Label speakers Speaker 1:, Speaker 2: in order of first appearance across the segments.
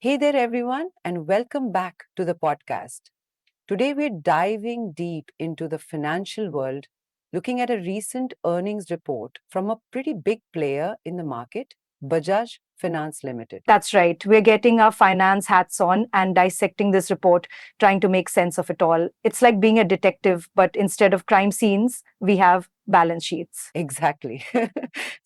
Speaker 1: Hey there, everyone, and welcome back to the podcast. Today, we're diving deep into the financial world, looking at a recent earnings report from a pretty big player in the market, Bajaj Finance Limited.
Speaker 2: That's right. We're getting our finance hats on and dissecting this report, trying to make sense of it all. It's like being a detective, but instead of crime scenes, we have balance sheets.
Speaker 1: Exactly.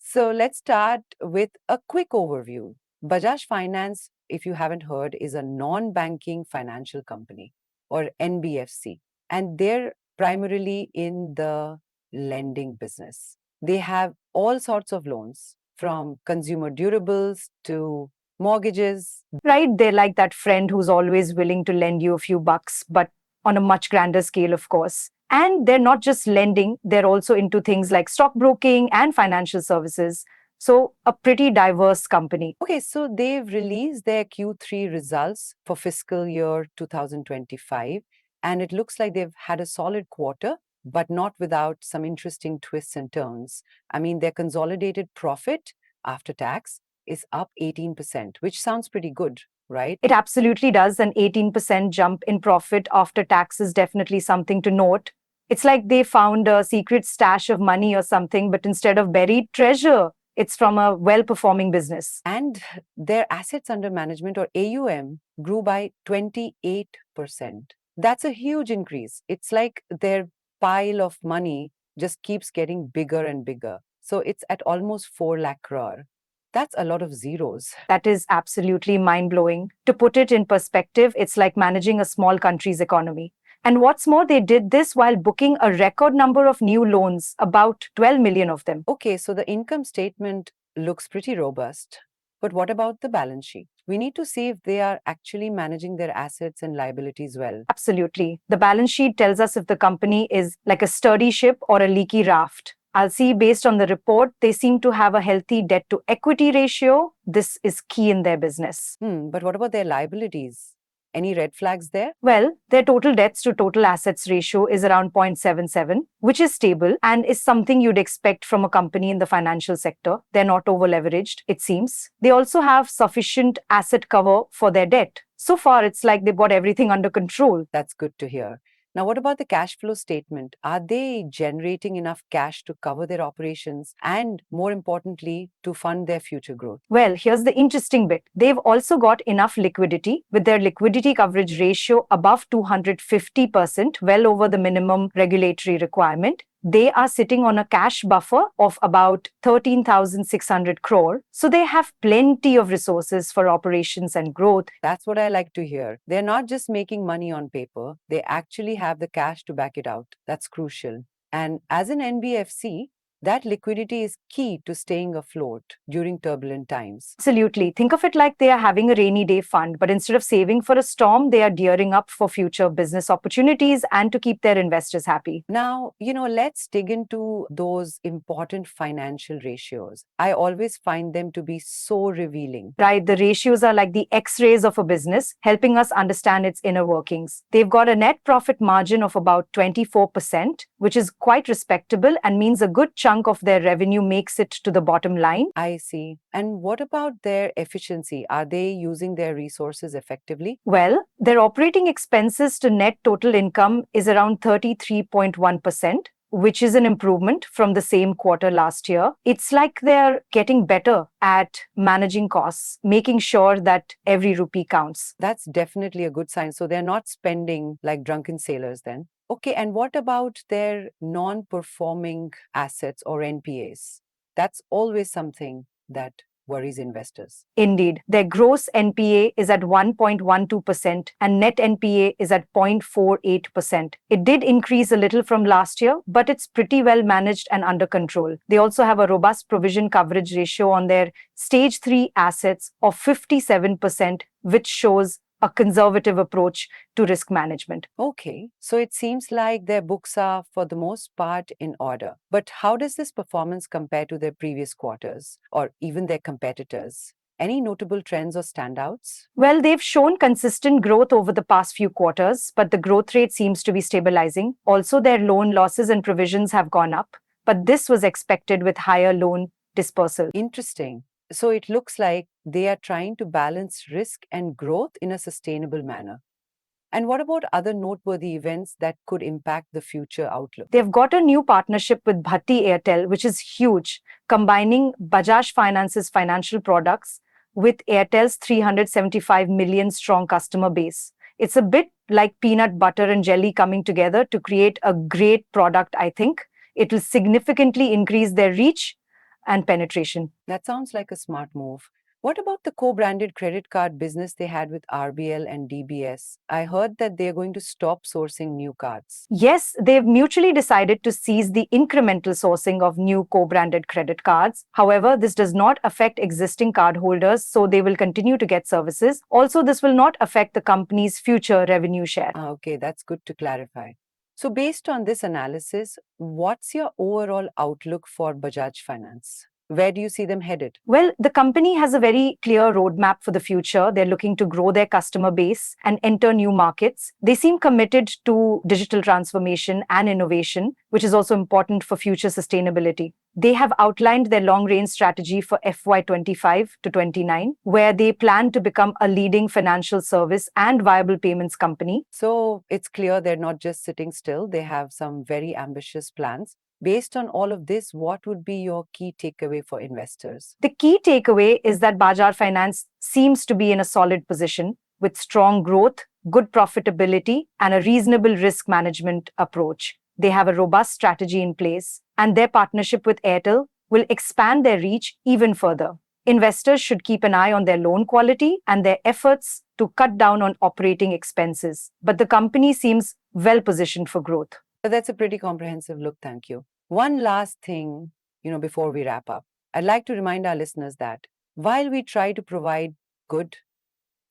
Speaker 1: So, let's start with a quick overview. Bajaj Finance, if you haven't heard, is a non banking financial company or NBFC, and they're primarily in the lending business. They have all sorts of loans from consumer durables to mortgages.
Speaker 2: Right? They're like that friend who's always willing to lend you a few bucks, but on a much grander scale, of course. And they're not just lending, they're also into things like stockbroking and financial services. So, a pretty diverse company.
Speaker 1: Okay, so they've released their Q3 results for fiscal year 2025, and it looks like they've had a solid quarter, but not without some interesting twists and turns. I mean, their consolidated profit after tax is up 18%, which sounds pretty good, right?
Speaker 2: It absolutely does. An 18% jump in profit after tax is definitely something to note. It's like they found a secret stash of money or something, but instead of buried treasure, it's from a well performing business.
Speaker 1: And their assets under management or AUM grew by 28%. That's a huge increase. It's like their pile of money just keeps getting bigger and bigger. So it's at almost 4 lakh crore. That's a lot of zeros.
Speaker 2: That is absolutely mind blowing. To put it in perspective, it's like managing a small country's economy. And what's more, they did this while booking a record number of new loans, about 12 million of them.
Speaker 1: Okay, so the income statement looks pretty robust. But what about the balance sheet? We need to see if they are actually managing their assets and liabilities well.
Speaker 2: Absolutely. The balance sheet tells us if the company is like a sturdy ship or a leaky raft. I'll see based on the report, they seem to have a healthy debt to equity ratio. This is key in their business.
Speaker 1: But what about their liabilities? Any red flags there?
Speaker 2: Well, their total debts to total assets ratio is around 0.77, which is stable and is something you'd expect from a company in the financial sector. They're not over leveraged, it seems. They also have sufficient asset cover for their debt. So far, it's like they've got everything under control.
Speaker 1: That's good to hear. Now, what about the cash flow statement? Are they generating enough cash to cover their operations and, more importantly, to fund their future growth?
Speaker 2: Well, here's the interesting bit. They've also got enough liquidity with their liquidity coverage ratio above 250%, well over the minimum regulatory requirement. They are sitting on a cash buffer of about 13.6 crore. So they have plenty of resources for operations and growth.
Speaker 1: That's what I like to hear. They're not just making money on paper, they actually have the cash to back it out. That's crucial. And as an NBFC, that liquidity is key to staying afloat during turbulent times.
Speaker 2: Absolutely. Think of it like they are having a rainy day fund, but instead of saving for a storm, they are gearing up for future business opportunities and to keep their investors happy.
Speaker 1: Now, let's dig into those important financial ratios. I always find them to be so revealing.
Speaker 2: Right? The ratios are like the x rays of a business, helping us understand its inner workings. They've got a net profit margin of about 24%, which is quite respectable and means a good chunk of their revenue makes it to the bottom line.
Speaker 1: I see. And what about their efficiency? Are they using their resources effectively?
Speaker 2: Well, their operating expenses to net total income is around 33.1%, which is an improvement from the same quarter last year. It's like they're getting better at managing costs, making sure that every rupee counts.
Speaker 1: That's definitely a good sign. So they're not spending like drunken sailors then. Okay, and what about their non performing assets or NPAs? That's always something that worries investors.
Speaker 2: Indeed, their gross NPA is at 1.12% and net NPA is at 0.48%. It did increase a little from last year, but it's pretty well managed and under control. They also have a robust provision coverage ratio on their stage 3 assets of 57%, which shows a conservative approach to risk management.
Speaker 1: Okay, so it seems like their books are, for the most part, in order. But how does this performance compare to their previous quarters or even their competitors? Any notable trends or standouts?
Speaker 2: Well, they've shown consistent growth over the past few quarters, but the growth rate seems to be stabilizing. Also, their loan losses and provisions have gone up, but this was expected with higher loan dispersal.
Speaker 1: Interesting. So it looks like they are trying to balance risk and growth in a sustainable manner. And what about other noteworthy events that could impact the future outlook?
Speaker 2: They've got a new partnership with Bharti Airtel, which is huge, combining Bajaj Finance's financial products with Airtel's 375 million strong customer base. It's a bit like peanut butter and jelly coming together to create a great product, I think. It will significantly increase their reach and penetration.
Speaker 1: That sounds like a smart move. What about the co branded credit card business they had with RBL and DBS? I heard that they're going to stop sourcing new cards.
Speaker 2: Yes, they've mutually decided to cease the incremental sourcing of new co branded credit cards. However, this does not affect existing cardholders, so they will continue to get services. Also, this will not affect the company's future revenue share.
Speaker 1: Okay, that's good to clarify. So, based on this analysis, what's your overall outlook for Bajaj Finance? Where do you see them headed?
Speaker 2: Well, the company has a very clear roadmap for the future. They're looking to grow their customer base and enter new markets. They seem committed to digital transformation and innovation, which is also important for future sustainability. They have outlined their long range strategy for FY25 to 29, where they plan to become a leading financial service and viable payments company.
Speaker 1: So, it's clear they're not just sitting still, they have some very ambitious plans. Based on all of this, what would be your key takeaway for investors?
Speaker 2: The key takeaway is that Bajaj Finance seems to be in a solid position with strong growth, good profitability, and a reasonable risk management approach. They have a robust strategy in place, and their partnership with Airtel will expand their reach even further. Investors should keep an eye on their loan quality and their efforts to cut down on operating expenses. But the company seems well positioned for growth.
Speaker 1: That's a pretty comprehensive look, thank you. One last thing, before we wrap up, I'd like to remind our listeners that while we try to provide good,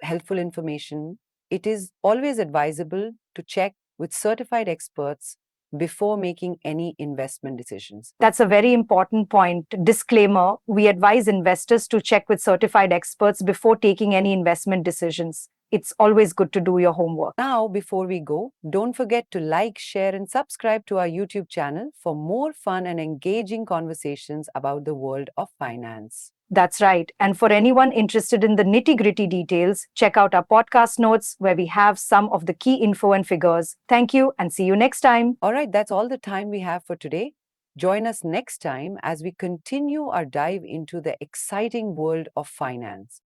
Speaker 1: helpful information, it is always advisable to check with certified experts before making any investment decisions.
Speaker 2: That's a very important point. Disclaimer: we advise investors to check with certified experts before taking any investment decisions. It's always good to do your homework.
Speaker 1: Now, before we go, don't forget to like, share, and subscribe to our YouTube channel for more fun and engaging conversations about the world of finance.
Speaker 2: That's right. And for anyone interested in the nitty gritty details, check out our podcast notes where we have some of the key info and figures. Thank you and see you next time.
Speaker 1: All right, that's all the time we have for today. Join us next time as we continue our dive into the exciting world of finance.